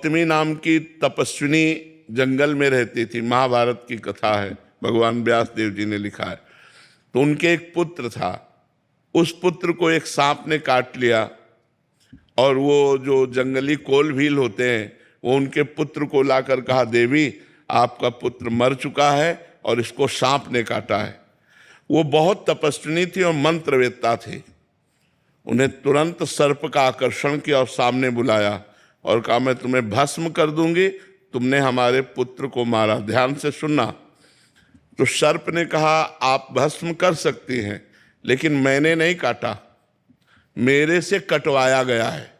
गौतमी नाम की तपस्विनी जंगल में रहती थी। महाभारत की कथा है, भगवान व्यास देव जी ने लिखा है। तो उनके एक पुत्र था, उस पुत्र को एक सांप ने काट लिया और वो जो जंगली कोल भील होते हैं वो उनके पुत्र को लाकर कहा, देवी आपका पुत्र मर चुका है और इसको सांप ने काटा है। वो बहुत तपस्विनी थी और मंत्रवेत्ता थी। उन्हें तुरंत सर्प का आकर्षण किया और सामने बुलाया और कहा, मैं तुम्हें भस्म कर दूंगी, तुमने हमारे पुत्र को मारा, ध्यान से सुनना। तो सर्प ने कहा, आप भस्म कर सकती हैं, लेकिन मैंने नहीं काटा, मेरे से कटवाया गया है।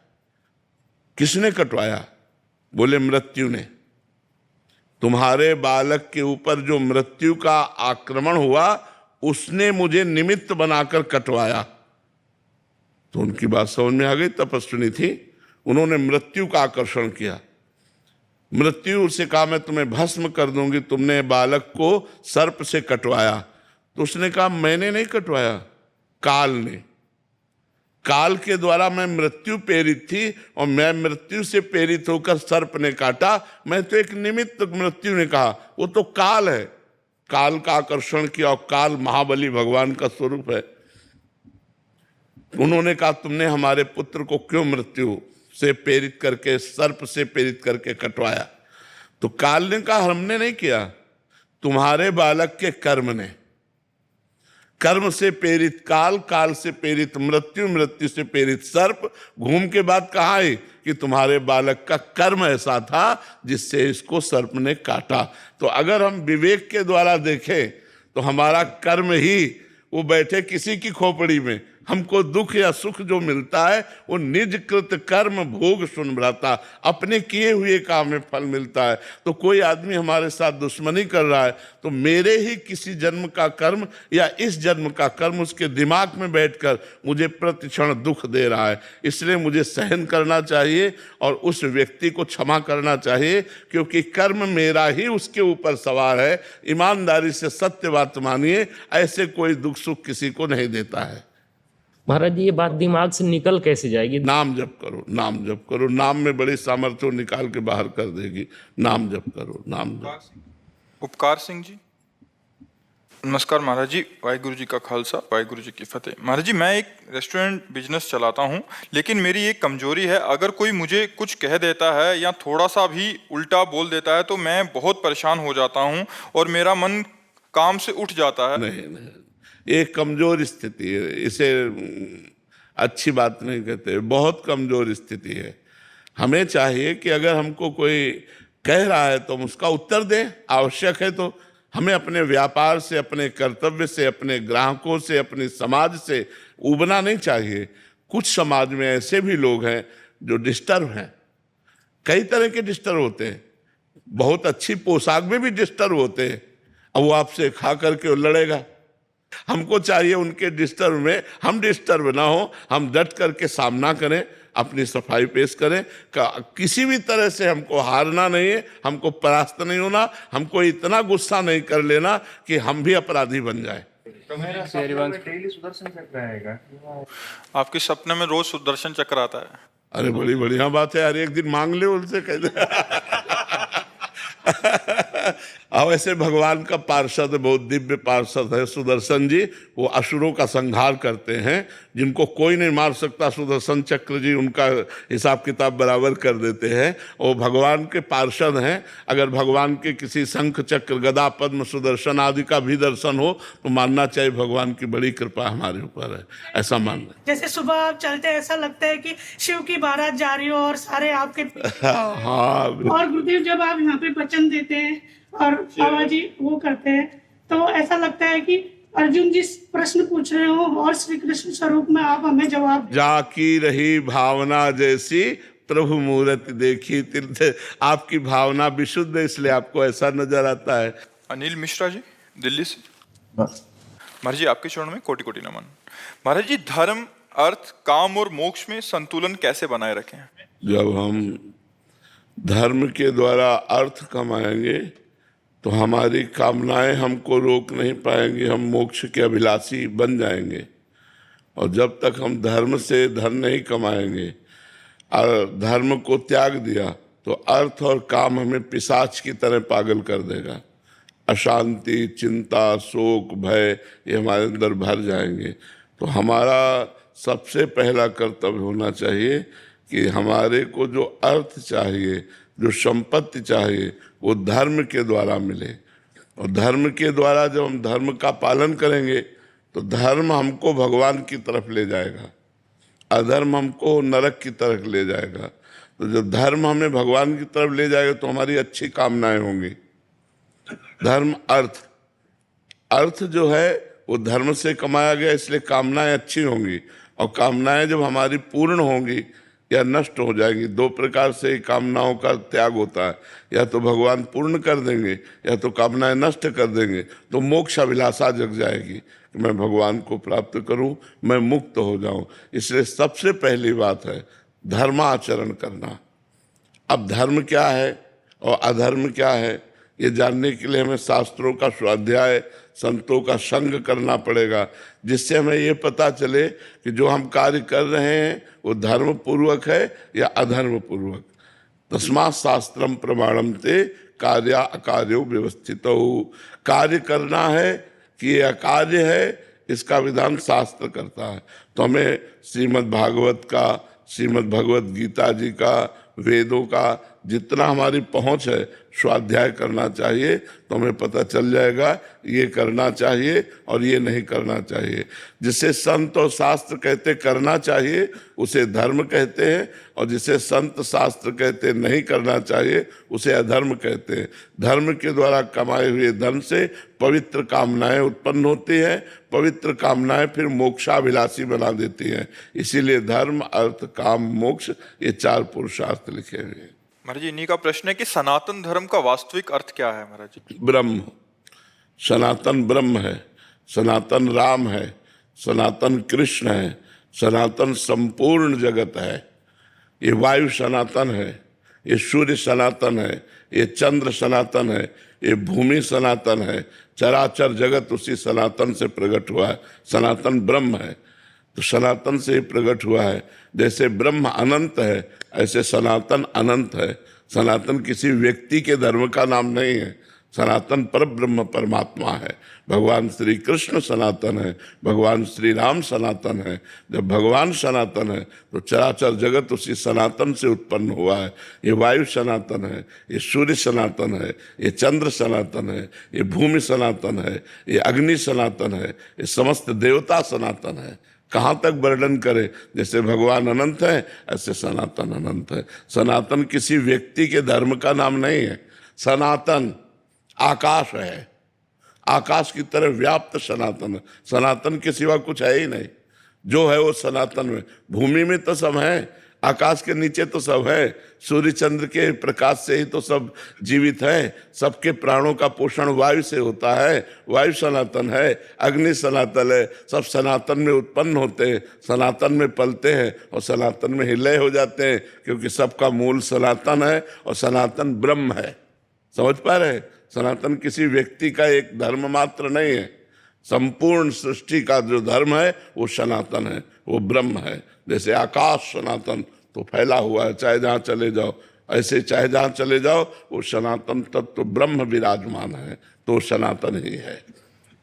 किसने कटवाया? बोले मृत्यु ने। तुम्हारे बालक के ऊपर जो मृत्यु का आक्रमण हुआ उसने मुझे निमित्त बनाकर कटवाया। तो उनकी बात समझ में आ गई, तपस्विनी थी, उन्होंने मृत्यु का आकर्षण किया। मृत्यु से कहा, मैं तुम्हें भस्म कर दूंगी, तुमने बालक को सर्प से कटवाया। तो उसने कहा, मैंने नहीं कटवाया, काल ने। काल के द्वारा मैं मृत्यु प्रेरित थी और मैं मृत्यु से प्रेरित होकर सर्प ने काटा, मैं तो एक निमित्त। मृत्यु ने कहा, वो तो काल है, काल का आकर्षण किया और काल महाबली भगवान का स्वरूप है। उन्होंने कहा, तुमने हमारे पुत्र को क्यों मृत्यु से प्रेरित करके, सर्प से प्रेरित करके कटवाया? तो काल ने कहा, हमने नहीं किया, तुम्हारे बालक के कर्म ने। कर्म से प्रेरित काल, काल से प्रेरित मृत्यु, मृत्यु से प्रेरित सर्प। घूम के बाद कहा है कि तुम्हारे बालक का कर्म ऐसा था जिससे इसको सर्प ने काटा। तो अगर हम विवेक के द्वारा देखें तो हमारा कर्म ही, वो बैठे किसी की खोपड़ी में, हमको दुख या सुख जो मिलता है वो निज कृत कर्म भोग सुन भ्राता, अपने किए हुए काम में फल मिलता है। तो कोई आदमी हमारे साथ दुश्मनी कर रहा है तो मेरे ही किसी जन्म का कर्म या इस जन्म का कर्म उसके दिमाग में बैठकर मुझे प्रतिक्षण दुख दे रहा है, इसलिए मुझे सहन करना चाहिए और उस व्यक्ति को क्षमा करना चाहिए, क्योंकि कर्म मेरा ही उसके ऊपर सवार है। ईमानदारी से सत्य बात मानिए, ऐसे कोई दुख सुख किसी को नहीं देता है। महाराज जी, ये बात दिमाग से निकल कैसे जाएगी? नाम जप करो, नाम जप करो, नाम में बड़ी सामर्थ्य निकाल के बाहर कर देगी। नाम जप करो, नाम जप। उपकार सिंह जी, नमस्कार महाराज जी, वाहिगुरु जी का खालसा, वाहिगुरु जी की फतेह। महाराज जी, मैं एक रेस्टोरेंट बिजनेस चलाता हूँ, लेकिन मेरी एक कमजोरी है, अगर कोई मुझे कुछ कह देता है या थोड़ा सा भी उल्टा बोल देता है तो मैं बहुत परेशान हो जाता हूँ और मेरा मन काम से उठ जाता है। नहीं, ये कमजोर स्थिति है, इसे अच्छी बात नहीं कहते, बहुत कमजोर स्थिति है। हमें चाहिए कि अगर हमको कोई कह रहा है तो हम उसका उत्तर दें, आवश्यक है तो। हमें अपने व्यापार से, अपने कर्तव्य से, अपने ग्राहकों से, अपने समाज से उबना नहीं चाहिए। कुछ समाज में ऐसे भी लोग हैं जो डिस्टर्ब हैं, कई तरह के डिस्टर्ब होते हैं, बहुत अच्छी पोशाक में भी डिस्टर्ब होते हैं। अब वो आपसे खा करके वो लड़ेगा। हमको चाहिए उनके डिस्टर्ब में हम डिस्टर्ब ना हो, हम डट करके सामना करें, अपनी सफाई पेश करें। किसी भी तरह से हमको हारना नहीं है, हमको परास्त नहीं होना, हमको इतना गुस्सा नहीं कर लेना कि हम भी अपराधी बन जाए। तो मेरा डेली सुदर्शन चक्र आएगा। आपके सपने में रोज सुदर्शन चक्र आता है? अरे बड़ी बढ़िया बात है यार, एक दिन मांग ले उनसे, कह दे। अब ऐसे भगवान का पार्षद, बहुत दिव्य पार्षद है सुदर्शन जी। वो असुरों का संहार करते हैं, जिनको कोई नहीं मार सकता। सुदर्शन चक्र जी उनका हिसाब किताब बराबर कर देते हैं। वो भगवान के पार्षद हैं। अगर भगवान के किसी शंख चक्र गदा पद्म सुदर्शन आदि का भी दर्शन हो तो मानना चाहिए भगवान की बड़ी कृपा हमारे ऊपर है, ऐसा मानना। जैसे सुबह आप चलते हैं, ऐसा लगता है कि शिव की बारात जा रही हो और सारे आपके हाँ। और गुरुदेव जब आप यहाँ पे वचन देते हैं और बाबा जी वो करते हैं तो ऐसा लगता है कि अर्जुन जी प्रश्न पूछ रहे हो और श्री कृष्ण स्वरूप में आप हमें जवाब। जाकी रही भावना जैसी प्रभु मूर्त देखी तीर्थ। आपकी भावना विशुद्ध है, इसलिए आपको ऐसा नजर आता है। अनिल मिश्रा जी, दिल्ली से। महाराज जी, आपके चरणों में कोटि कोटि नमन। महाराज जी, धर्म, अर्थ, काम और मोक्ष में संतुलन कैसे बनाए रखें? जब हम धर्म के द्वारा अर्थ कमाएंगे तो हमारी कामनाएं हमको रोक नहीं पाएंगी, हम मोक्ष के अभिलाषी बन जाएंगे। और जब तक हम धर्म से धन नहीं कमाएंगे और धर्म को त्याग दिया तो अर्थ और काम हमें पिशाच की तरह पागल कर देगा। अशांति, चिंता, शोक, भय ये हमारे अंदर भर जाएंगे। तो हमारा सबसे पहला कर्तव्य होना चाहिए कि हमारे को जो अर्थ चाहिए, जो संपत्ति चाहिए, वो धर्म के द्वारा मिले। और धर्म के द्वारा जब हम धर्म का पालन करेंगे तो धर्म हमको भगवान की तरफ ले जाएगा, अधर्म हमको नरक की तरफ ले जाएगा। तो जब धर्म हमें भगवान की तरफ ले जाएगा तो हमारी अच्छी कामनाएं होंगी। धर्म, अर्थ जो है वो धर्म से कमाया गया, इसलिए कामनाएं अच्छी होंगी। और कामनाएं जब हमारी पूर्ण होंगी या नष्ट हो जाएंगी, दो प्रकार से कामनाओं का त्याग होता है, या तो भगवान पूर्ण कर देंगे या तो कामनाएं नष्ट कर देंगे। तो मोक्ष अभिलाषा जग जाएगी कि मैं भगवान को प्राप्त करूं, मैं मुक्त हो जाऊं। इसलिए सबसे पहली बात है धर्माचरण करना। अब धर्म क्या है और अधर्म क्या है, ये जानने के लिए हमें शास्त्रों का स्वाध्याय, संतों का संग करना पड़ेगा, जिससे हमें ये पता चले कि जो हम कार्य कर रहे हैं वो धर्म पूर्वक है या अधर्म पूर्वक। तस्मात् शास्त्रम प्रमाणम ते कार्या अकार्यो व्यवस्थितो। कार्य करना है कि ये अकार्य है, इसका विधान शास्त्र करता है। तो हमें श्रीमद् भागवत का, श्रीमद् भगवत गीता जी का, वेदों का जितना हमारी पहुंच है स्वाध्याय करना चाहिए। तो हमें पता चल जाएगा ये करना चाहिए और ये नहीं करना चाहिए। जिसे संत और शास्त्र कहते करना चाहिए उसे धर्म कहते हैं, और जिसे संत शास्त्र कहते नहीं करना चाहिए उसे अधर्म कहते हैं। धर्म के द्वारा कमाए हुए धन से पवित्र कामनाएं उत्पन्न होती हैं, पवित्र कामनाएं फिर मोक्षाभिलाषी बना देती हैं। इसीलिए धर्म, अर्थ, काम, मोक्ष ये चार पुरुषार्थ लिखे हुए हैं। महाराज जी, इन्हीं का प्रश्न है कि सनातन धर्म का वास्तविक अर्थ क्या है महाराज जी? ब्रह्म, सनातन ब्रह्म है, सनातन राम है, सनातन कृष्ण है, सनातन संपूर्ण जगत है। ये वायु सनातन है, ये सूर्य सनातन है, ये चंद्र सनातन है, ये भूमि सनातन है, चराचर जगत उसी सनातन से प्रकट हुआ है। सनातन ब्रह्म है, तो सनातन से ही प्रकट हुआ है। जैसे ब्रह्म अनंत है ऐसे सनातन अनंत है। सनातन किसी व्यक्ति के धर्म का नाम नहीं है, सनातन पर ब्रह्म परमात्मा है। भगवान श्री कृष्ण सनातन है, भगवान श्री राम सनातन है। जब भगवान सनातन है तो चराचर जगत उसी सनातन से उत्पन्न हुआ है। ये वायु सनातन है, ये सूर्य सनातन है, ये चंद्र सनातन है, ये भूमि सनातन है, ये अग्नि सनातन है, ये समस्त देवता सनातन है। कहाँ तक वर्णन करें, जैसे भगवान अनंत है ऐसे सनातन अनंत है। सनातन किसी व्यक्ति के धर्म का नाम नहीं है। सनातन आकाश है, आकाश की तरह व्याप्त सनातन है। सनातन के सिवा कुछ है ही नहीं, जो है वो सनातन में। भूमि में तो सब है, आकाश के नीचे तो सब है, सूर्य चंद्र के प्रकाश से ही तो सब जीवित है। सबके प्राणों का पोषण वायु से होता है, वायु सनातन है, अग्नि सनातन है। सब सनातन में उत्पन्न होते हैं, सनातन में पलते हैं और सनातन में ही लय हो जाते हैं, क्योंकि सबका मूल सनातन है और सनातन ब्रह्म है। समझ पा रहे? सनातन किसी व्यक्ति का एक धर्म मात्र नहीं है, संपूर्ण सृष्टि का जो धर्म है वो सनातन है, वो ब्रह्म है। जैसे आकाश सनातन तो फैला हुआ है, चाहे जहाँ चले जाओ, ऐसे चाहे जहाँ चले जाओ वो सनातन तत्व ब्रह्म विराजमान है, तो सनातन ही है।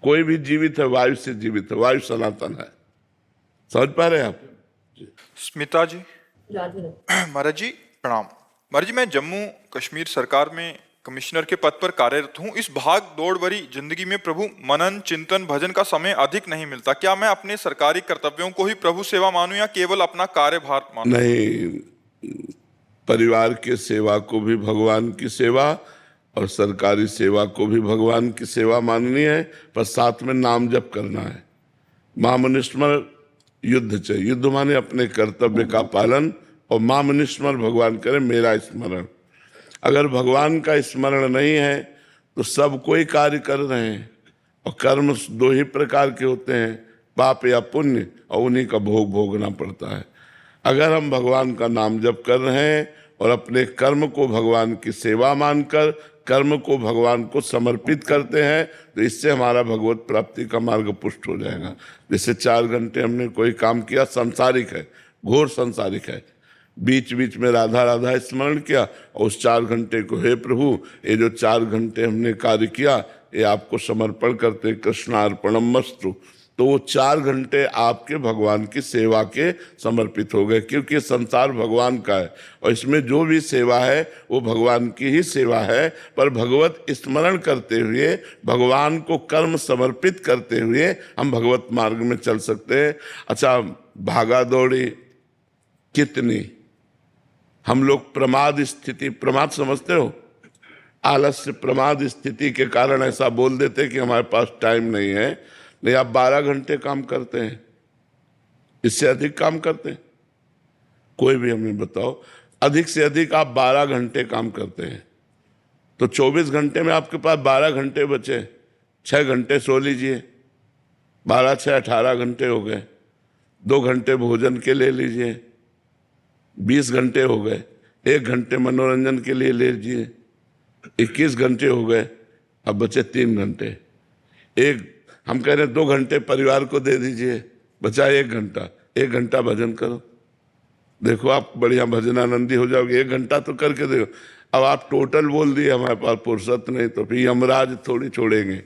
कोई भी जीवित है वायु से जीवित है, वायु सनातन है। समझ पा रहे आप? स्मिता जी। महाराज जी प्रणाम। महाराज जी, मैं जम्मू कश्मीर सरकार में कमिश्नर के पद पर कार्यरत हूँ। इस भाग दौड़ भरी जिंदगी में प्रभु मनन, चिंतन, भजन का समय अधिक नहीं मिलता। क्या मैं अपने सरकारी कर्तव्यों को ही प्रभु सेवा मानूं या केवल अपना कार्यभार मानूं? नहीं, परिवार के सेवा को भी भगवान की सेवा और सरकारी सेवा को भी भगवान की सेवा माननी है, पर साथ में नाम जप करना है। मामनिस्मर युद्ध चाहिए, युद्ध माने अपने कर्तव्य का पालन, और मामनिस्मर भगवान करे मेरा स्मरण। अगर भगवान का स्मरण नहीं है तो सब कोई कार्य कर रहे हैं, और कर्म दो ही प्रकार के होते हैं, पाप या पुण्य, और उन्हीं का भोग भोगना पड़ता है। अगर हम भगवान का नाम जप कर रहे हैं और अपने कर्म को भगवान की सेवा मानकर कर्म को भगवान को समर्पित करते हैं, तो इससे हमारा भगवत प्राप्ति का मार्ग पुष्ट हो जाएगा। जैसे 4 घंटे हमने कोई काम किया, संसारिक है, घोर संसारिक है, बीच बीच में राधा राधा स्मरण किया और उस 4 घंटे को, हे प्रभु ये जो 4 घंटे हमने कार्य किया ये आपको समर्पण करते, कृष्णार्पणमस्तु। तो वो 4 घंटे आपके भगवान की सेवा के समर्पित हो गए, क्योंकि संसार भगवान का है और इसमें जो भी सेवा है वो भगवान की ही सेवा है। पर भगवत स्मरण करते हुए, भगवान को कर्म समर्पित करते हुए हम भगवत मार्ग में चल सकते हैं। अच्छा, भागा दौड़ी कितनी, हम लोग प्रमाद स्थिति, प्रमाद समझते हो, आलस्य प्रमाद स्थिति के कारण ऐसा बोल देते कि हमारे पास टाइम नहीं है। नहीं, आप 12 घंटे काम करते हैं, इससे अधिक काम करते हैं? कोई भी हमें बताओ, अधिक से अधिक आप 12 घंटे काम करते हैं, तो 24 घंटे में आपके पास 12 घंटे बचे, 6 घंटे सो लीजिए, 12 6 18 घंटे हो गए। 2 घंटे भोजन के ले लीजिए, 20 घंटे हो गए। 1 घंटे मनोरंजन के लिए ले लीजिए, 21 घंटे हो गए। अब बचे 3 घंटे। हम कह रहे हैं 2 घंटे परिवार को दे दीजिए, बचा 1 घंटा। 1 घंटा भजन करो, देखो आप बढ़िया भजनानंदी हो जाओगे। 1 घंटा तो करके देखो। अब आप टोटल बोल दिए हमारे पास फुर्सत नहीं, तो फिर यमराज थोड़ी छोड़ेंगे।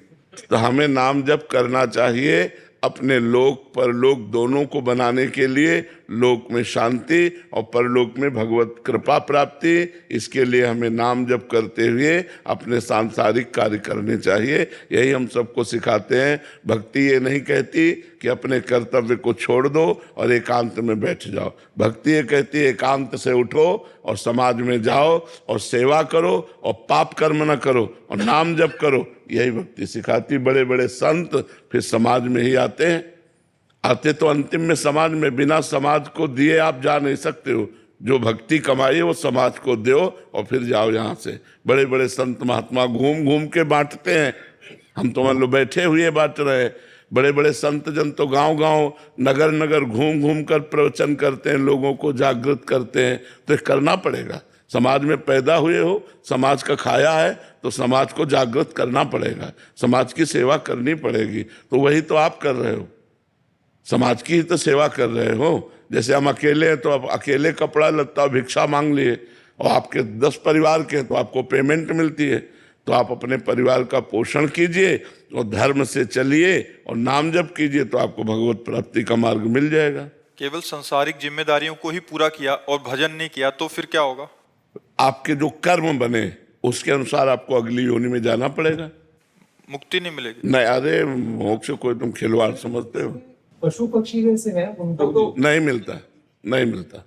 तो हमें नाम जप करना चाहिए अपने लोक परलोक दोनों को बनाने के लिए, लोक में शांति और परलोक में भगवत कृपा प्राप्ति। इसके लिए हमें नाम जप करते हुए अपने सांसारिक कार्य करने चाहिए। यही हम सबको सिखाते हैं। भक्ति ये नहीं कहती कि अपने कर्तव्य को छोड़ दो और एकांत में बैठ जाओ। भक्ति ये कहती है एकांत से उठो और समाज में जाओ और सेवा करो और पाप कर्म न करो और नाम जप करो। यही भक्ति सिखाती। बड़े बड़े संत फिर समाज में ही आते हैं, आते तो अंतिम में समाज में। बिना समाज को दिए आप जा नहीं सकते हो। जो भक्ति कमाई वो समाज को दो और फिर जाओ यहाँ से। बड़े बड़े संत महात्मा घूम घूम के बांटते हैं, हम तो मान लो बैठे हुए बांट रहे हैं। बड़े बड़े संत जन तो गांव गांव नगर नगर घूम घूम कर प्रवचन करते हैं, लोगों को जागृत करते हैं। तो करना पड़ेगा। समाज में पैदा हुए हो, समाज का खाया है, तो समाज को जागृत करना पड़ेगा, समाज की सेवा करनी पड़ेगी। तो वही तो आप कर रहे हो, समाज की ही तो सेवा कर रहे हो। जैसे हम अकेले हैं तो आप अकेले कपड़ा लत्ता भिक्षा मांग लिए, और आपके 10 परिवार के तो आपको पेमेंट मिलती है। तो आप अपने परिवार का पोषण कीजिए और धर्म से चलिए और नाम जप कीजिए, तो आपको भगवत प्राप्ति का मार्ग मिल जाएगा। केवल सांसारिक जिम्मेदारियों को ही पूरा किया और भजन नहीं किया तो फिर क्या होगा? आपके जो कर्म बने उसके अनुसार आपको अगली योनि में जाना पड़ेगा, मुक्ति नहीं मिलेगी। नहीं, अरे मोक्ष कोई तुम खिलवाड़ समझते हो? पशु पक्षी जैसे हैं उनको तो नहीं मिलता, नहीं मिलता,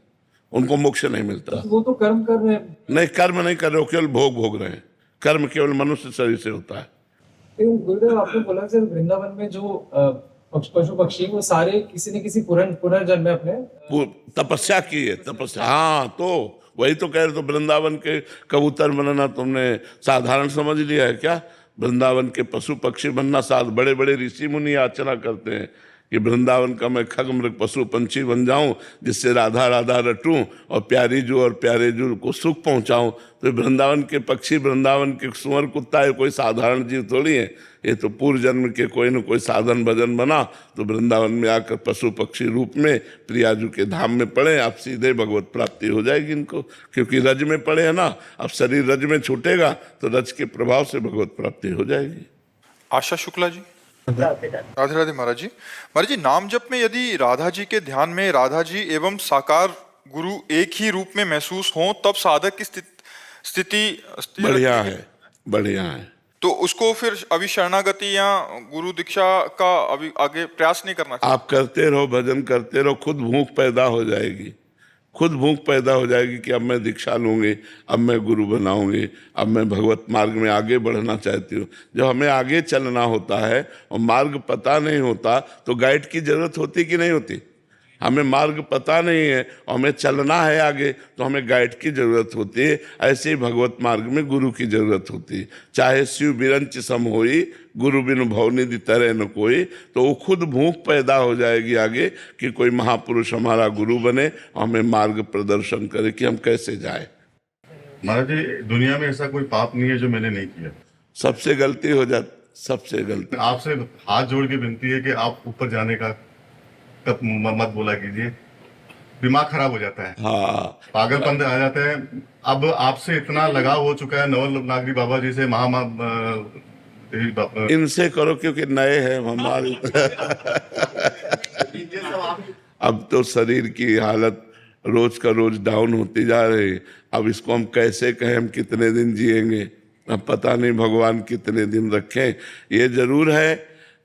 उनको मोक्ष नहीं मिलता। वो तो कर्म कर रहे हैं। नहीं, कर्म नहीं कर रहे हो, केवल भोग भोग रहे हैं। कर्म केवल मनुष्य शरीर से होता है। लेकिन गुरुदेव आपने बोला सर वृंदावन में जो पशु पक्षी वो सारे किसी न किसी पुनर्जन्म में अपने तपस्या की है, तपस्या। हाँ, तो वही तो कह रहे। तो वृंदावन के कबूतर बनना तुमने साधारण समझ लिया है क्या? वृंदावन के पशु पक्षी बनना साथ बड़े बड़े ऋषि मुनि याचना करते हैं कि वृंदावन का मैं खग मृग पशु पंछी बन जाऊं, जिससे राधा राधा रटूं और प्यारी जू और प्यारे जू को सुख पहुंचाऊं। तो वृंदावन के पक्षी, वृंदावन के सुअर कुत्ता है कोई साधारण जीव थोड़ी है। ये तो पूर्व जन्म के कोई न कोई साधन भजन बना, तो वृंदावन में आकर पशु पक्षी रूप में प्रियाजू के धाम में पड़े। आप सीधे भगवत प्राप्ति हो जाएगी इनको, क्योंकि रज में पड़े हैं ना। अब शरीर रज में छूटेगा तो रज के प्रभाव से भगवत प्राप्ति हो जाएगी। आशा शुक्ला जी। राधे राधे महाराज जी। महाराज जी, नाम जप में यदि राधा जी के ध्यान में राधा जी एवं साकार गुरु एक ही रूप में महसूस हो, तब साधक की स्थिति बढ़िया है, बढ़िया है। तो उसको फिर अभी शरणागति या गुरु दीक्षा का अभी आगे प्रयास नहीं करना चाहिए? आप करते रहो, भजन करते रहो, खुद भूख पैदा हो जाएगी। खुद भूख पैदा हो जाएगी कि अब मैं दीक्षा लूंगी, अब मैं गुरु बनाऊंगी, अब मैं भगवत मार्ग में आगे बढ़ना चाहती हूँ। जब हमें आगे चलना होता है और मार्ग पता नहीं होता तो गाइड की जरूरत होती कि नहीं होती? हमें मार्ग पता नहीं है और हमें चलना है आगे, तो हमें गाइड की जरूरत होती है। ऐसे ही भगवत मार्ग में गुरु की जरूरत होती है। चाहे शिव बिरंच सम होई, गुरु बिनु भवनिधि तरह न कोई। तो वो खुद भूख पैदा हो जाएगी आगे कि कोई महापुरुष हमारा गुरु बने और हमें मार्ग प्रदर्शन करे कि हम कैसे जाए। महाराज जी, दुनिया में ऐसा कोई पाप नहीं है जो मैंने नहीं किया। सबसे गलती हो जाती, सबसे गलती। आपसे हाथ जोड़ के विनती है कि आप ऊपर जाने का कब मत बोला कीजिए। दिमाग खराब हो जाता है, हाँ, पागलपन आ जाता है। अब आपसे इतना लगाव हो चुका है नवल नागरी बाबा जी से, इनसे करो क्योंकि नए हैं हमारी। अब तो शरीर की हालत रोज का रोज डाउन होती जा रही है। अब इसको हम कैसे कहें हम कितने दिन जिएंगे, अब पता नहीं भगवान कितने दिन रखें। ये जरूर है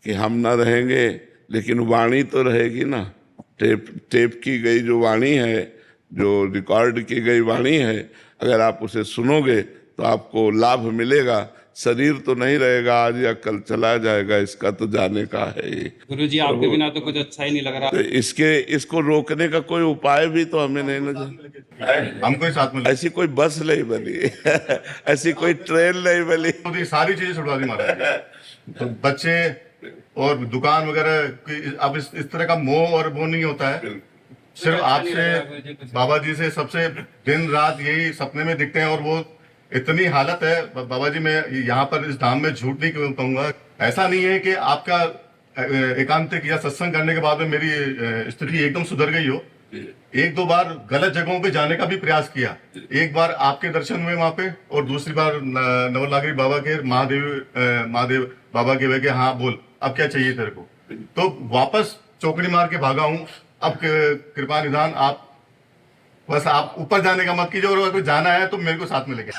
कि हम ना रहेंगे, लेकिन वाणी तो रहेगी ना। टेप की गई जो वाणी है, जो रिकॉर्ड की गई वाणी है, अगर आप उसे सुनोगे तो आपको लाभ मिलेगा। शरीर तो नहीं रहेगा, आज या कल चला जाएगा, इसका तो जाने का है ही। गुरुजी आपके बिना तो कुछ अच्छा ही नहीं लग रहा। तो इसको रोकने का कोई उपाय भी तो हमें नहीं नजर। हमको ही साथ में ऐसी कोई बस नहीं बनी, ऐसी कोई ट्रेन नहीं बनी। तो ये सारी चीजें छुड़वा दी महाराज। तो बच्चे और दुकान वगैरह की अब इस तरह का मोह और वो नहीं होता है। सिर्फ आपसे, बाबा जी से सबसे दिन रात यही सपने में दिखते हैं। और वो इतनी हालत है बाबा जी, मैं यहाँ पर इस धाम में झूठ नहीं कहूंगा। ऐसा नहीं है कि आपका एकांतिक या सत्संग करने के बाद में मेरी स्थिति एकदम सुधर गई हो। एक दो बार गलत जगहों पे जाने का भी प्रयास किया। एक बार आपके दर्शन हुए वहां पे, और दूसरी बार नवल नागरी बाबा के महादेव बाबा के वे, हाँ बोल अब क्या चाहिए तेरे को। तो वापस चौकड़ी मार के भागा हूँ। अब कृपा निधान आप बस आप ऊपर जाने का मत कीजिए, और अगर जाना है तो मेरे को साथ में लेके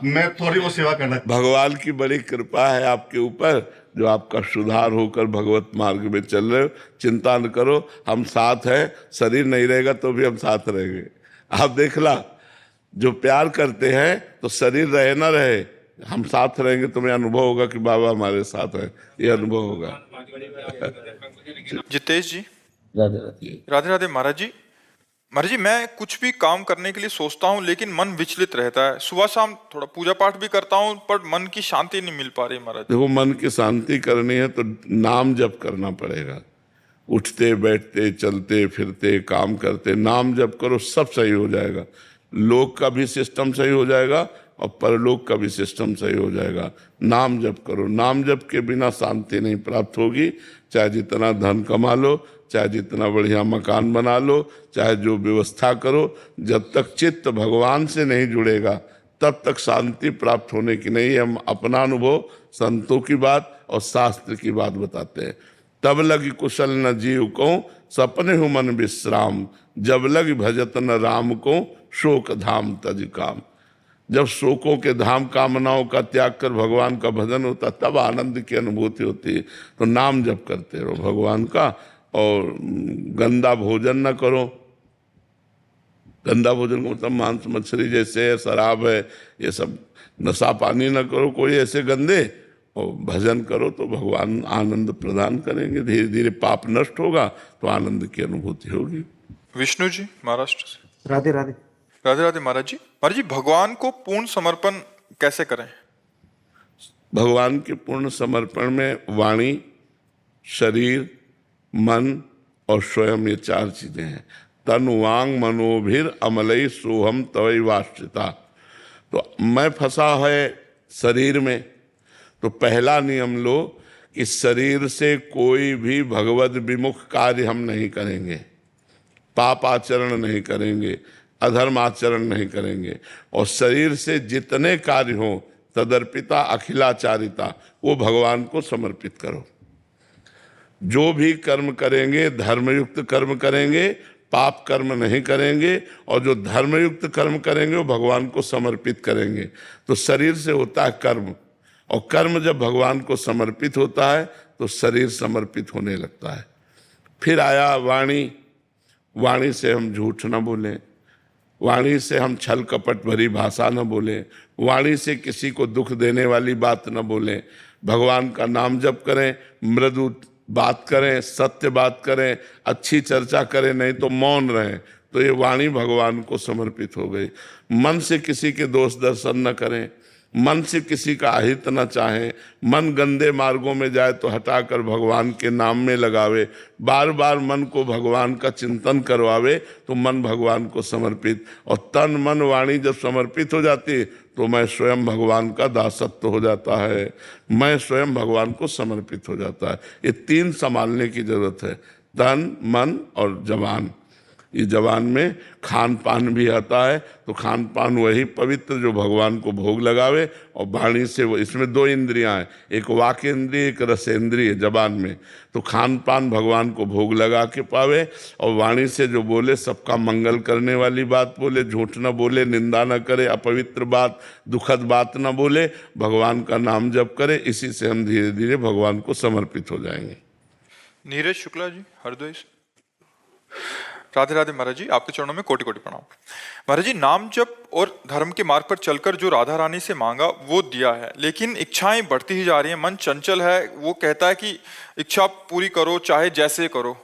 मैं थोड़ी वो सेवा करना। भगवान की बड़ी कृपा है आपके ऊपर, जो आपका सुधार होकर भगवत मार्ग में चल रहे हो। चिंता न करो, हम साथ हैं। शरीर नहीं रहेगा तो भी हम साथ रहेंगे। आप देखला, जो प्यार करते हैं तो शरीर रहे ना रहे, हम साथ रहेंगे। तुम्हें अनुभव होगा कि बाबा हमारे साथ है, ये अनुभव होगा। जितेश जी, राधे राधे। राधे राधे महाराज जी। महाराज जी, मैं कुछ भी काम करने के लिए सोचता हूँ लेकिन मन विचलित रहता है। सुबह शाम थोड़ा पूजा पाठ भी करता हूँ पर मन की शांति नहीं मिल पा रही महाराज। देखो, मन की शांति करनी है तो नाम जप करना पड़ेगा। उठते बैठते चलते फिरते काम करते नाम जप करो, सब सही हो जाएगा। लोक का भी सिस्टम सही हो जाएगा और परलोक का भी सिस्टम सही हो जाएगा। नाम जप करो। नाम जप के बिना शांति नहीं प्राप्त होगी। चाहे जितना धन कमा लो, चाहे जितना बढ़िया मकान बना लो, चाहे जो व्यवस्था करो, जब तक चित्त भगवान से नहीं जुड़ेगा तब तक शांति प्राप्त होने की नहीं है। हम अपना अनुभव, संतों की बात और शास्त्र की बात बताते हैं। तब लगी कुशल न जीव को, सपने हो मन विश्राम। जब लगी भजत न राम को, शोक धाम तज काम। जब शोकों के धाम कामनाओं का त्याग कर भगवान का भजन होता, तब आनंद की अनुभूति होती है। तो नाम जप करते रहो भगवान का, और गंदा भोजन न करो। गंदा भोजन को मतलब मांस मछली जैसे है, शराब है, ये सब नशा पानी न करो कोई ऐसे गंदे, और भजन करो तो भगवान आनंद प्रदान करेंगे। धीरे धीरे पाप नष्ट होगा तो आनंद की अनुभूति होगी। विष्णु जी, महाराष्ट्र से। राधे राधे। राधे राधे महाराज जी। महाराज जी, भगवान को पूर्ण समर्पण कैसे करें? भगवान के पूर्ण समर्पण में वाणी, शरीर, मन और स्वयं, ये चार चीजें हैं। तन वांग मनोभिर अमलई सोहम तवई वाश्रिता। तो मैं फंसा है शरीर में, तो पहला नियम लो कि शरीर से कोई भी भगवद विमुख कार्य हम नहीं करेंगे। पाप आचरण नहीं करेंगे, अधर्म आचरण नहीं करेंगे। और शरीर से जितने कार्य हों, तदर्पिता अखिलाचारिता, वो भगवान को समर्पित करो। जो भी कर्म करेंगे धर्मयुक्त कर्म करेंगे, पाप कर्म नहीं करेंगे। और जो धर्मयुक्त कर्म करेंगे वो भगवान को समर्पित करेंगे। तो शरीर से होता है कर्म, और कर्म जब भगवान को समर्पित होता है तो शरीर समर्पित होने लगता है। फिर आया वाणी। वाणी से हम झूठ न बोलें, वाणी से हम छल कपट भरी भाषा न बोलें, वाणी से किसी को दुख देने वाली बात न बोलें। भगवान का नाम जप करें, मृदु बात करें, सत्य बात करें, अच्छी चर्चा करें, नहीं तो मौन रहें। तो ये वाणी भगवान को समर्पित हो गई। मन से किसी के दोष दर्शन न करें, मन से किसी का अहित न चाहे, मन गंदे मार्गों में जाए तो हटाकर भगवान के नाम में लगावे, बार बार मन को भगवान का चिंतन करवावे तो मन भगवान को समर्पित, और तन मन वाणी जब समर्पित हो जाती तो मैं स्वयं भगवान का दासत्व हो जाता है, मैं स्वयं भगवान को समर्पित हो जाता है। ये तीन संभालने की जरूरत है, तन मन और जबान। ये जबान में खान पान भी आता है, तो खान पान वही पवित्र जो भगवान को भोग लगावे, और वाणी से वो, इसमें दो इंद्रियां हैं, एक वाक इंद्रिय एक रसेंद्रिय जबान में, तो खान पान भगवान को भोग लगा के पावे, और वाणी से जो बोले सबका मंगल करने वाली बात बोले, झूठ न बोले, निंदा न करे, अपवित्र बात दुखद बात न बोले, भगवान का नाम जप करे। इसी से हम धीरे धीरे भगवान को समर्पित हो जाएंगे। नीरज शुक्ला जी, हरदोई से। राधे राधे महाराज जी, आपके चरणों में कोटि कोटि प्रणाम। महाराज जी, नाम जप और धर्म के मार्ग पर चलकर जो राधा रानी से मांगा वो दिया है, लेकिन इच्छाएं बढ़ती ही जा रही हैं, मन चंचल है, वो कहता है कि इच्छा पूरी करो चाहे जैसे करो।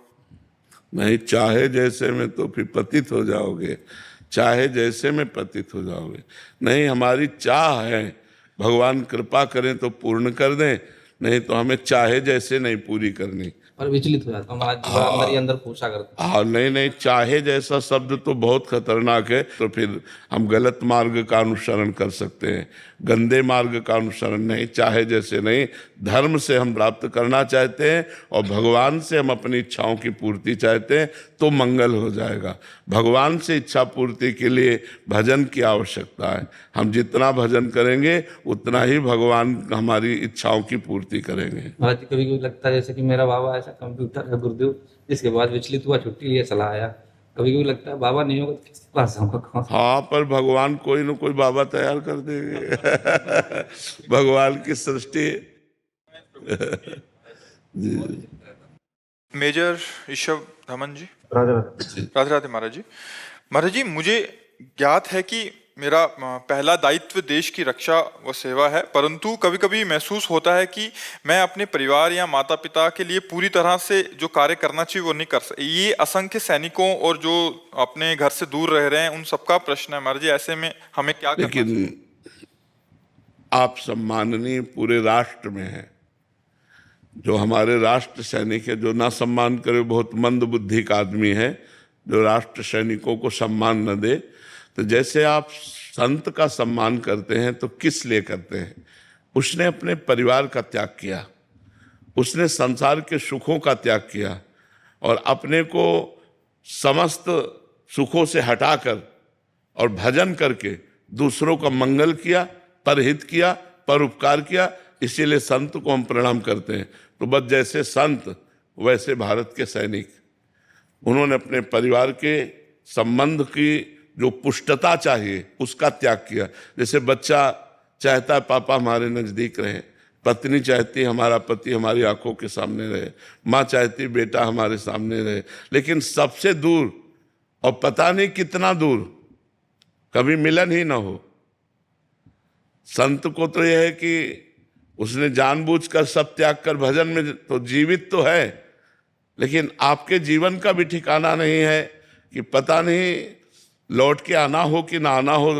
नहीं, चाहे जैसे में तो फिर पतित हो जाओगे, चाहे जैसे में पतित हो जाओगे। नहीं, हमारी चाह है, भगवान कृपा करें तो पूर्ण कर दें, नहीं तो हमें चाहे जैसे नहीं पूरी करनी। पर विचलित हो जाता हूँ महाराज जी, अंदर ही अंदर पूछा करता। हाँ, नहीं, चाहे जैसा शब्द तो बहुत खतरनाक है, तो फिर हम गलत मार्ग का अनुसरण कर सकते हैं, गंदे मार्ग का अनुसरण नहीं। चाहे जैसे नहीं, धर्म से हम प्राप्त करना चाहते हैं और भगवान से हम अपनी इच्छाओं की पूर्ति चाहते हैं तो मंगल हो जाएगा। भगवान से इच्छा पूर्ति के लिए भजन की आवश्यकता है, हम जितना भजन करेंगे उतना ही भगवान हमारी इच्छाओं की पूर्ति करेंगे। महाराज जी, कभी कभी लगता है जैसे कि मेरा बाबा ऐसा कंप्यूटर है गुरुदेव, जिसके बाद विचलित हुआ, छुट्टी लिए चला आया। कभी कभी लगता है बाबा नहीं होगा तो किसके पास जाऊंगा। हाँ, पर भगवान कोई न कोई बाबा तैयार कर देंगे। भगवान की सृष्टि। मेजर ऋषभ धमन जी, राधे राधे। राधे राधे महाराज जी। महाराज जी, मुझे ज्ञात है कि मेरा पहला दायित्व देश की रक्षा व सेवा है, परंतु कभी कभी महसूस होता है कि मैं अपने परिवार या माता पिता के लिए पूरी तरह से जो कार्य करना चाहिए वो नहीं कर सकता। ये असंख्य सैनिकों और जो अपने घर से दूर रह रहे हैं उन सबका प्रश्न है महाराज जी, ऐसे में हमें क्या करना चाहिए? लेकिन आप सम्माननीय पूरे राष्ट्र में हैं, जो हमारे राष्ट्र सैनिक है, जो ना सम्मान करे बहुत मंद बुद्धि का आदमी है, जो राष्ट्र सैनिकों को सम्मान न दे। तो जैसे आप संत का सम्मान करते हैं तो किस लिए करते हैं? उसने अपने परिवार का त्याग किया, उसने संसार के सुखों का त्याग किया और अपने को समस्त सुखों से हटाकर और भजन करके दूसरों का मंगल किया, परहित किया, परोपकार किया। इसीलिए संत को हम प्रणाम करते हैं। तो बस जैसे संत वैसे भारत के सैनिक, उन्होंने अपने परिवार के संबंध की जो पुष्टता चाहिए उसका त्याग किया। जैसे बच्चा चाहता है पापा हमारे नज़दीक रहे, पत्नी चाहती है हमारा पति हमारी आंखों के सामने रहे, माँ चाहती बेटा हमारे सामने रहे, लेकिन सबसे दूर और पता नहीं कितना दूर कभी मिलन ही ना हो। संत को तो यह है कि उसने जानबूझकर सब त्याग कर भजन में तो जीवित तो है, लेकिन आपके जीवन का भी ठिकाना नहीं है कि पता नहीं लौट के आना हो कि ना आना हो।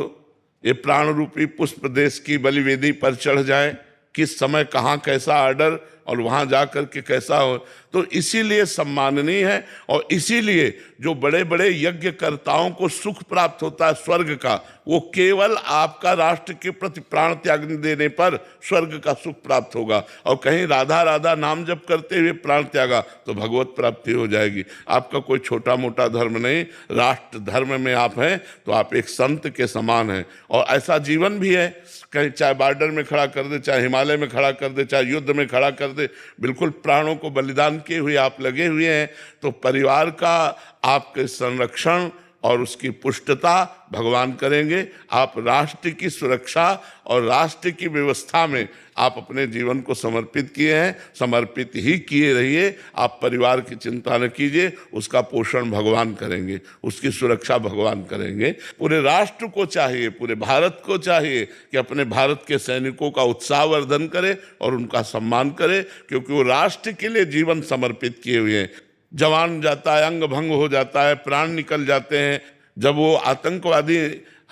ये प्राण रूपी पुष्प देश की बलिवेदी पर चढ़ जाए, किस समय कहाँ कैसा आर्डर और वहाँ जा कर के कैसा हो। तो इसीलिए सम्माननीय है और इसीलिए जो बड़े बड़े यज्ञकर्ताओं को सुख प्राप्त होता है स्वर्ग का, वो केवल आपका राष्ट्र के प्रति प्राण त्याग देने पर स्वर्ग का सुख प्राप्त होगा। और कहीं राधा राधा नाम जप करते हुए प्राण त्यागा तो भगवत प्राप्ति हो जाएगी। आपका कोई छोटा मोटा धर्म नहीं, राष्ट्र धर्म में आप हैं तो आप एक संत के समान हैं। और ऐसा जीवन भी है, कहीं चाहे बॉर्डर में खड़ा कर दे, चाहे हिमालय में खड़ा कर दे, चाहे युद्ध में खड़ा कर दे, बिल्कुल प्राणों को बलिदान किए हुए आप लगे हुए हैं। तो परिवार का आपके संरक्षण और उसकी पुष्टता भगवान करेंगे। आप राष्ट्र की सुरक्षा और राष्ट्र की व्यवस्था में आप अपने जीवन को समर्पित किए हैं, समर्पित ही किए रहिए। आप परिवार की चिंता न कीजिए, उसका पोषण भगवान करेंगे, उसकी सुरक्षा भगवान करेंगे। पूरे राष्ट्र को चाहिए, पूरे भारत को चाहिए कि अपने भारत के सैनिकों का उत्साहवर्धन करे और उनका सम्मान करे, क्योंकि वो राष्ट्र के लिए जीवन समर्पित किए हुए हैं। जवान जाता है, अंग भंग हो जाता है, प्राण निकल जाते हैं, जब वो आतंकवादी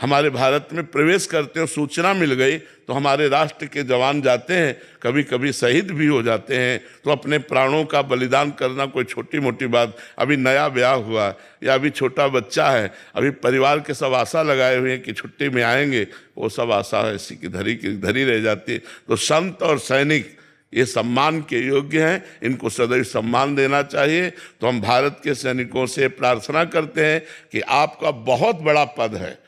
हमारे भारत में प्रवेश करते हैं, सूचना मिल गई तो हमारे राष्ट्र के जवान जाते हैं, कभी कभी शहीद भी हो जाते हैं। तो अपने प्राणों का बलिदान करना कोई छोटी मोटी बात। अभी नया ब्याह हुआ या अभी छोटा बच्चा है, अभी परिवार के सब आशा लगाए हुए हैं कि छुट्टी में आएंगे, वो सब आशा ऐसी की धरी रह जाती है। तो संत और सैनिक ये सम्मान के योग्य हैं, इनको सदैव सम्मान देना चाहिए। तो हम भारत के सैनिकों से प्रार्थना करते हैं कि आपका बहुत बड़ा पद है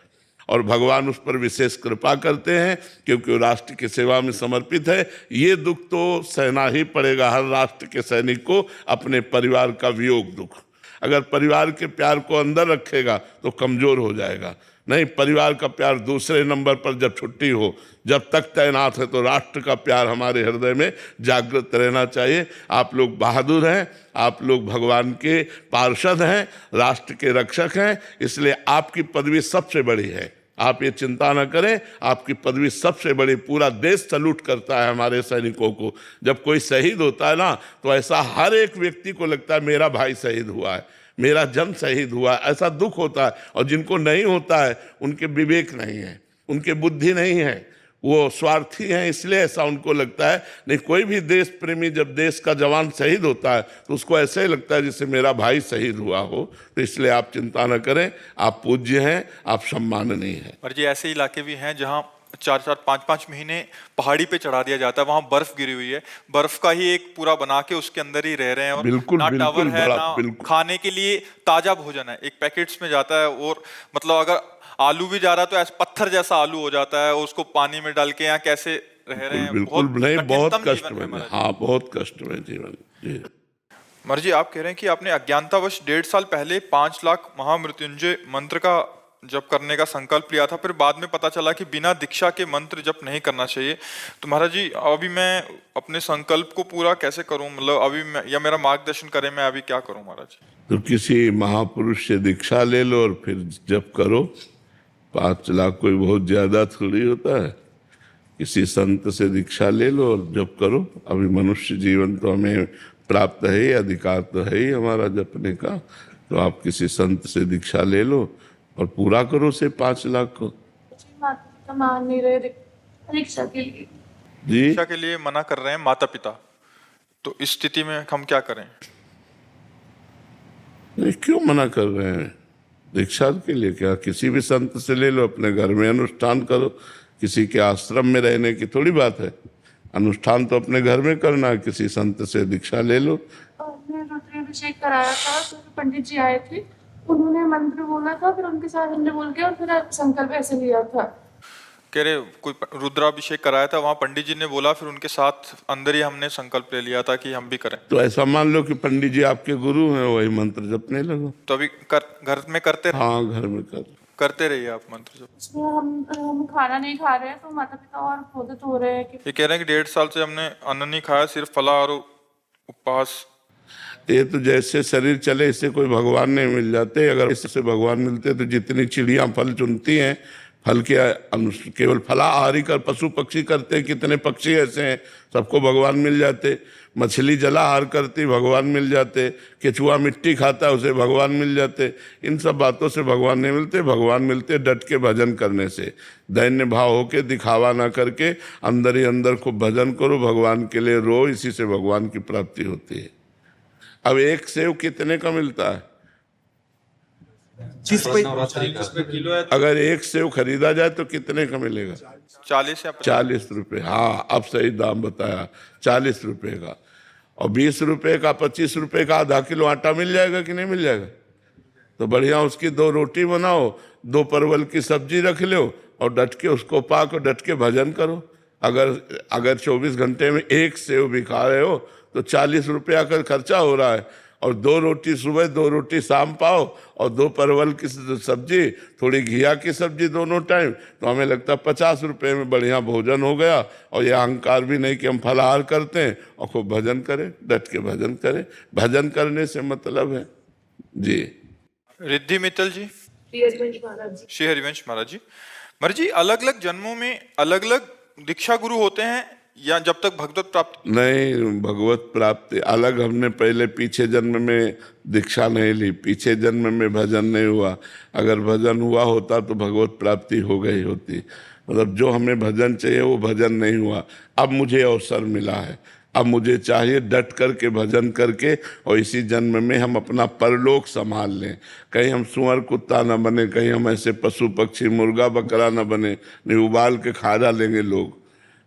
और भगवान उस पर विशेष कृपा करते हैं, क्योंकि वो राष्ट्र की सेवा में समर्पित है। ये दुख तो सहना ही पड़ेगा हर राष्ट्र के सैनिक को, अपने परिवार का वियोग दुख। अगर परिवार के प्यार को अंदर रखेगा तो कमजोर हो जाएगा। नहीं, परिवार का प्यार दूसरे नंबर पर जब छुट्टी हो, जब तक तैनात है, तो राष्ट्र का प्यार हमारे हृदय में जागृत रहना चाहिए। आप लोग बहादुर हैं, आप लोग भगवान के पार्षद हैं, राष्ट्र के रक्षक हैं, इसलिए आपकी पदवी सबसे बड़ी है। आप ये चिंता न करें, आपकी पदवी सबसे बड़ी। पूरा देश सैल्यूट करता है हमारे सैनिकों को। जब कोई शहीद होता है ना, तो ऐसा हर एक व्यक्ति को लगता है मेरा भाई शहीद हुआ है, मेरा जन शहीद हुआ है, ऐसा दुख होता है। और जिनको नहीं होता है उनके विवेक नहीं है, उनके बुद्धि नहीं है, वो स्वार्थी हैं, इसलिए ऐसा उनको लगता है। नहीं, कोई भी देश प्रेमी जब देश का जवान शहीद होता है तो उसको ऐसे ही लगता है जैसे मेरा भाई शहीद हुआ हो। तो इसलिए आप चिंता न करें, आप पूज्य हैं, आप सम्माननीय हैं। और जी ऐसे इलाके भी हैं जहाँ 4-4, 5-5 महीने पहाड़ी पे चढ़ा दिया जाता है, वहाँ बर्फ गिरी हुई है, बर्फ का ही एक पूरा बना के उसके अंदर ही रह रहे हैं। और बिल्कुल, ना बिल्कुल, टावर है, बड़ा, ना बिल्कुल। खाने के लिए ताजा भोजन है, एक पैकेट्स में जाता है। और मतलब अगर आलू भी जा रहा है तो ऐसा पत्थर जैसा आलू हो जाता है, और उसको पानी में डाल के यहाँ कैसे रह रहे हैं। बिल्कुल नहीं, बहुत कठिनतम कष्ट जीवन है में, महाराज। हाँ बहुत कष्ट में जीवन जी। महाराज जी आप कह रहे हैं कि आपने अज्ञानतावश 1.5 साल पहले 5 लाख महामृत्युंजय मंत्र का जप करने का संकल्प लिया था, फिर बाद में पता चला कि बिना दीक्षा के मंत्र जप नहीं करना चाहिए। तो महाराज जी अभी मैं अपने संकल्प को पूरा कैसे करूं, मतलब अभी मैं, या मेरा मार्गदर्शन करें, मैं अभी क्या करूं महाराज? तो किसी महापुरुष से दीक्षा ले लो और फिर जप करो। 5 लाख कोई बहुत ज्यादा थोड़ी होता है। किसी संत से दीक्षा ले लो और जप करो। अभी मनुष्य जीवन तो हमें प्राप्त है ही, अधिकार तो है ही हमारा जपने का। तो आप किसी संत से दीक्षा ले लो और पूरा करो से 5 लाख को। मान नहीं रहे दीक्षा के लिए जी, दीक्षा के लिए मना कर रहे हैं माता पिता, तो इस स्थिति में हम क्या करें? नहीं, क्यों मना कर रहे हैं? दीक्षा के लिए क्या, किसी भी संत से ले लो, अपने घर में अनुष्ठान करो। किसी के आश्रम में रहने की थोड़ी बात है, अनुष्ठान तो अपने घर में करना है। किसी संत से दीक्षा ले लो। हमने रुद्राभिषेक कराया था, तो पंडित जी आए थे, उन्होंने मंत्र बोला था, फिर उनके साथ हमने बोल के और फिर संकल्प ऐसे लिया था। कह रहे कोई रुद्राभिषेक कराया था, वहां पंडित जी ने बोला, फिर उनके साथ अंदर ही हमने संकल्प ले लिया था कि हम भी करें। तो ऐसा मान लो कि पंडित जी आपके गुरु हैं, वही मंत्र जपने लगो। तो अभी घर में करते हाँ, घर में करते रहिए आप मंत्र जप। उसमें हम खाना नहीं खा रहे हैं, तो माता पिता और क्रोधित हो रहे हैं कि ये कह रहे हैं कि 1.5 साल से हमने अन्न नहीं खाया, सिर्फ फलाहार और उपवास। ये तो जैसे शरीर चले इससे कोई भगवान नहीं मिल जाते। अगर इससे भगवान मिलते तो जितनी चिड़ियां फल चुनती हैं, फल के केवल फलाहारी कर पशु पक्षी करते हैं, कितने पक्षी ऐसे हैं, सबको भगवान मिल जाते। मछली जलाहार करती, भगवान मिल जाते। केचुआ मिट्टी खाता है, उसे भगवान मिल जाते। इन सब बातों से भगवान नहीं मिलते। भगवान मिलते डट के भजन करने से। दैन्य भाव होके, दिखावा ना करके, अंदर ही अंदर खूब भजन करो, भगवान के लिए रो, इसी से भगवान की प्राप्ति होती है। अब एक सेव कितने का मिलता है? अगर एक सेव खरीदा जाए तो कितने का मिलेगा? 40 या 40 रुपये। हाँ, अब सही दाम बताया, 40 रुपये का। और 20 रुपये का, 25 रुपये का आधा किलो आटा मिल जाएगा कि नहीं मिल जाएगा? तो बढ़िया उसकी 2 रोटी बनाओ, 2 परवल की सब्जी रख लो और डट के उसको पाको, डट के भजन करो। अगर 24 घंटे में एक सेव भी खा रहे हो तो 40 रुपया का खर्चा हो रहा है। और 2 रोटी सुबह, 2 रोटी शाम पाओ, और 2 परवल की सब्जी, थोड़ी घिया की सब्जी दोनों टाइम, तो हमें लगता है 50 रुपये में बढ़िया भोजन हो गया। और यह अहंकार भी नहीं कि हम फलाहार करते हैं, और खूब भजन करें, डट के भजन करें। भजन करने से मतलब है जी। रिद्धि मित्तल जी, श्री हरिवंश महाराज जी, महाराज जी, अलग अलग जन्मों में अलग अलग दीक्षा गुरु होते हैं, या जब तक भगवत प्राप्ति? नहीं, भगवत प्राप्ति अलग। हमने पहले पीछे जन्म में दीक्षा नहीं ली, पीछे जन्म में भजन नहीं हुआ। अगर भजन हुआ होता तो भगवत प्राप्ति हो गई होती। मतलब जो हमें भजन चाहिए वो भजन नहीं हुआ। अब मुझे अवसर मिला है, अब मुझे चाहिए डट करके भजन करके और इसी जन्म में हम अपना परलोक संभाल लें। कहीं हम सुअर कुत्ता न बने, कहीं हम ऐसे पशु पक्षी मुर्गा बकरा न बने, नहीं उबाल के खा डालेंगे लोग,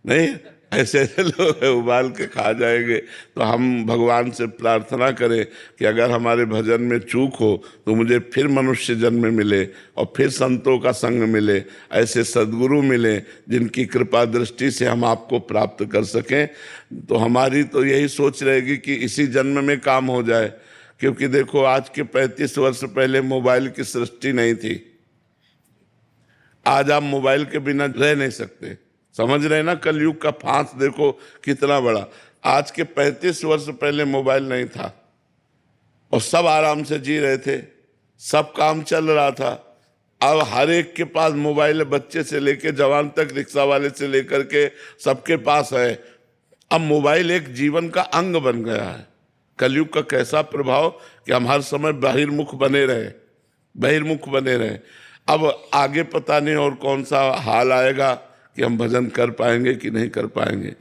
नहीं ऐसे ऐसे लोग उबाल के खा जाएंगे। तो हम भगवान से प्रार्थना करें कि अगर हमारे भजन में चूक हो तो मुझे फिर मनुष्य जन्म मिले और फिर संतों का संग मिले, ऐसे सद्गुरु मिले जिनकी कृपा दृष्टि से हम आपको प्राप्त कर सकें। तो हमारी तो यही सोच रहेगी कि इसी जन्म में काम हो जाए, क्योंकि देखो आज के 35 वर्ष पहले मोबाइल की सृष्टि नहीं थी। आज आप मोबाइल के बिना रह नहीं सकते, समझ रहे ना, कलयुग का फांस देखो कितना बड़ा। आज के 35 वर्ष पहले मोबाइल नहीं था और सब आराम से जी रहे थे, सब काम चल रहा था। अब हर एक के पास मोबाइल है, बच्चे से लेके जवान तक, रिक्शा वाले से लेकर के सबके पास है। अब मोबाइल एक जीवन का अंग बन गया है। कलयुग का कैसा प्रभाव कि हम हर समय बहिर्मुख बने रहे। अब आगे पता नहीं और कौन सा हाल आएगा कि हम भजन कर पाएंगे कि नहीं कर पाएंगे।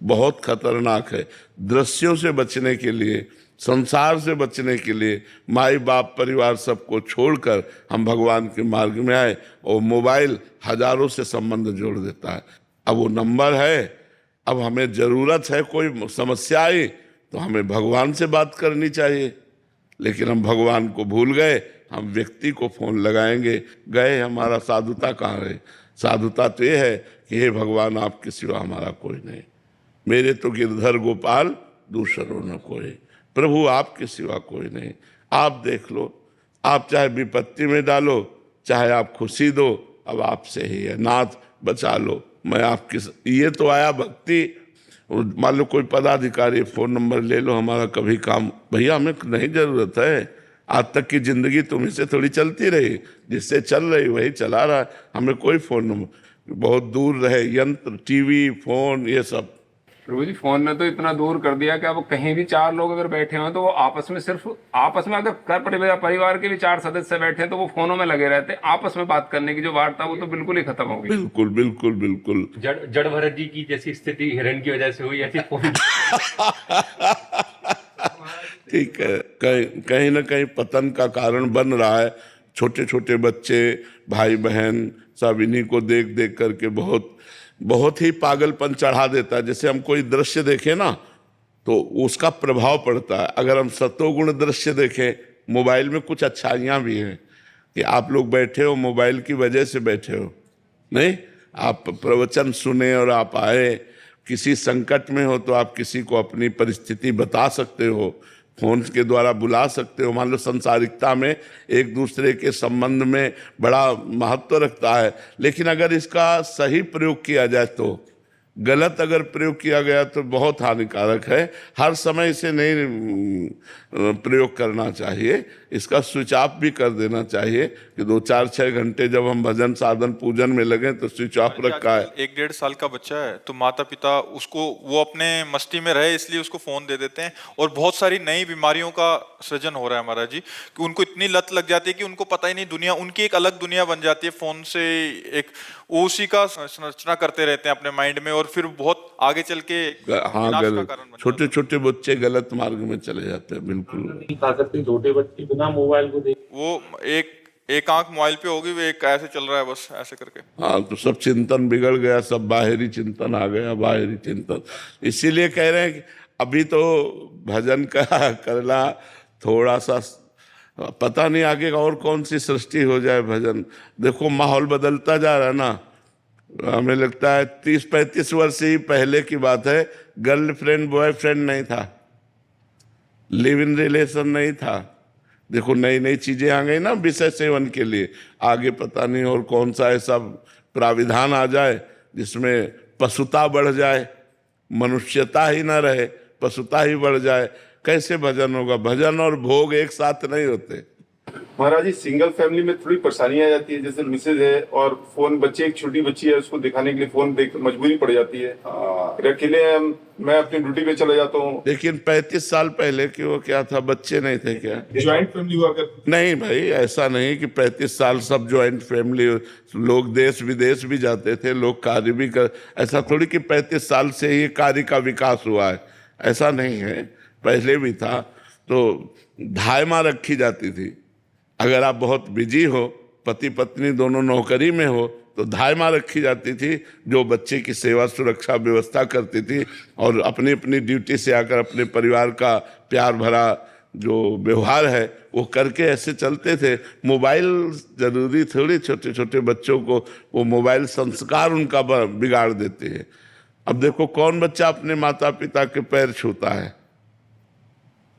बहुत खतरनाक है। दृश्यों से बचने के लिए, संसार से बचने के लिए माई बाप परिवार सबको छोड़कर हम भगवान के मार्ग में आए और मोबाइल हजारों से संबंध जोड़ देता है। अब वो नंबर है, अब हमें जरूरत है, कोई समस्या आई तो हमें भगवान से बात करनी चाहिए, लेकिन हम भगवान को भूल गए। हम व्यक्ति को फोन लगाएंगे, गए हमारा साधुता कहाँ रहे? साधुता तो ये है कि हे भगवान आपके सिवा हमारा कोई नहीं, मेरे तो गिरधर गोपाल दूसरों न कोई, प्रभु आपके सिवा कोई नहीं। आप देख लो, आप चाहे विपत्ति में डालो, चाहे आप खुशी दो, अब आपसे ही है। नाथ बचा लो, मैं आपकी। ये तो आया भक्ति। मान लो कोई पदाधिकारी, फोन नंबर ले लो हमारा, कभी काम, भैया हमें नहीं जरूरत है। आज तक की जिंदगी तुम्हीं से थोड़ी चलती रही, जिससे चल रही वही चला रहा है, हमें कोई फोन नंबर। बहुत दूर रहे यंत्र, टीवी, फोन, ये सब। प्रभु जी फोन ने तो इतना दूर कर दिया कि अब कहीं भी 4 लोग अगर बैठे हो तो वो आपस में अगर परिवार के भी 4 सदस्य बैठे हैं तो वो फोनों में लगे रहते हैं। आपस में बात करने की जो वार्ता वो तो बिल्कुल ही खत्म हो गई। बिल्कुल बिल्कुल बिल्कुल। जड़ भरत जी की जैसी स्थिति हिरण की वजह से हुई, ऐसी फोन ठीक है, कहीं ना कहीं पतन का कारण बन रहा है। छोटे छोटे बच्चे, भाई बहन सब इन्हीं को देख देख करके बहुत ही पागलपन चढ़ा देता है। जैसे हम कोई दृश्य देखें ना तो उसका प्रभाव पड़ता है। अगर हम सतोगुण दृश्य देखें, मोबाइल में कुछ अच्छाइयाँ भी हैं कि आप लोग बैठे हो मोबाइल की वजह से बैठे हो, नहीं आप प्रवचन सुने और आप आए। किसी संकट में हो तो आप किसी को अपनी परिस्थिति बता सकते हो, फोन के द्वारा बुला सकते हो। मान लो संसारिकता में एक दूसरे के संबंध में बड़ा महत्व रखता है, लेकिन अगर इसका सही प्रयोग किया जाए तो, गलत अगर प्रयोग किया गया तो बहुत हानिकारक है। हर समय इसे नहीं प्रयोग करना चाहिए, इसका स्विच ऑफ भी कर देना चाहिए कि 2-4-6 घंटे जब हम भजन साधन पूजन में लगे तो स्विच ऑफ रखा है। 1-1.5 साल का बच्चा है तो माता पिता उसको, वो अपने मस्ती में रहे इसलिए उसको फोन दे देते हैं, और बहुत सारी नई बीमारियों का सृजन हो रहा है महाराज जी, कि उनको इतनी लत लग जाती है कि उनको पता ही नहीं, दुनिया उनकी एक अलग दुनिया बन जाती है फोन से। एक उसी का संरचना करते रहते हैं अपने माइंड में, और फिर बहुत आगे चल के छोटे छोटे बच्चे गलत मार्ग में चले जाते हैं। बिल्कुल छोटे बच्चे बिना मोबाइल को देख, वो एक आंख मोबाइल पे होगी, वो एक ऐसे चल रहा है बस ऐसे करके। हाँ, तो सब चिंतन बिगड़ गया, सब बाहरी चिंतन आ गया, बाहरी चिंतन। इसीलिए कह रहे हैं कि अभी तो भजन का करना थोड़ा सा, पता नहीं आगे और कौन सी सृष्टि हो जाए। भजन देखो माहौल बदलता जा रहा है ना। हमें लगता है 30-35 वर्ष ही पहले की बात है, गर्लफ्रेंड बॉयफ्रेंड नहीं था, लिव इन रिलेशन नहीं था। देखो नई नई चीजें आ गई ना विषय सेवन के लिए। आगे पता नहीं और कौन सा ऐसा प्राविधान आ जाए जिसमें पशुता बढ़ जाए, मनुष्यता ही ना रहे, पशुता ही बढ़ जाए। कैसे भजन होगा? भजन और भोग एक साथ नहीं होते। महाराज जी सिंगल फैमिली में थोड़ी परेशानी आ जाती है, जैसे मिसेज है और फोन, बच्चे, एक छोटी बच्ची है, उसको दिखाने के लिए फोन देख मजबूरी पड़ जाती है। फिर अकेले मैं अपनी ड्यूटी पे चला जाता हूँ। लेकिन 35 साल पहले कि वो क्या था, बच्चे नहीं थे क्या? ज्वाइंट फैमिली हुआ कर। नहीं भाई, ऐसा नहीं कि 35 साल सब ज्वाइंट फैमिली, लोग देश विदेश भी जाते थे, लोग कार्य भी कर, ऐसा थोड़ी कि 35 साल से ही कार्य का विकास हुआ है, ऐसा नहीं है, पहले भी था। तो धायमा रखी जाती थी। अगर आप बहुत बिजी हो, पति पत्नी दोनों नौकरी में हो, तो धायमा रखी जाती थी जो बच्चे की सेवा सुरक्षा व्यवस्था करती थी, और अपनी अपनी ड्यूटी से आकर अपने परिवार का प्यार भरा जो व्यवहार है वो करके ऐसे चलते थे। मोबाइल जरूरी थोड़ी, छोटे छोटे बच्चों को वो मोबाइल संस्कार उनका बिगाड़ देते हैं। अब देखो कौन बच्चा अपने माता पिता के पैर छूता है?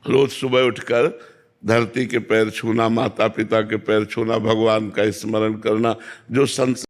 रोज सुबह उठकर धरती के पैर छूना, माता पिता के पैर छूना, भगवान का स्मरण करना, जो संस्कार